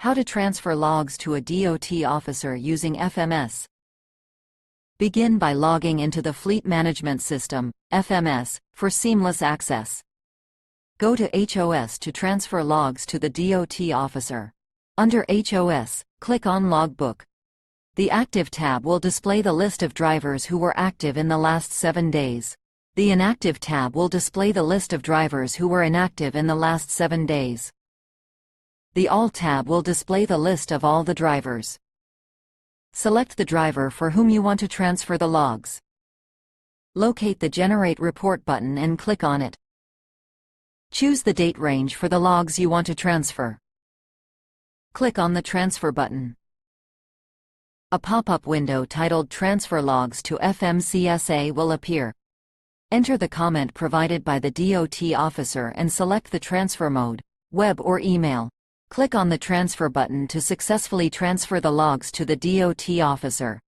How to transfer logs to a DOT officer using FMS. Begin by logging into the Fleet Management System, FMS, for seamless access. Go to HOS to transfer logs to the DOT officer. Under HOS, click on Logbook. The Active tab will display the list of drivers who were active in the last 7 days. The Inactive tab will display the list of drivers who were inactive in the last 7 days. The All tab will display the list of all the drivers. Select the driver for whom you want to transfer the logs. Locate the Generate Report button and click on it. Choose the date range for the logs you want to transfer. Click on the Transfer button. A pop-up window titled Transfer Logs to FMCSA will appear. Enter the comment provided by the DOT officer and select the transfer mode, web or email. Click on the Transfer button to successfully transfer the logs to the DOT officer.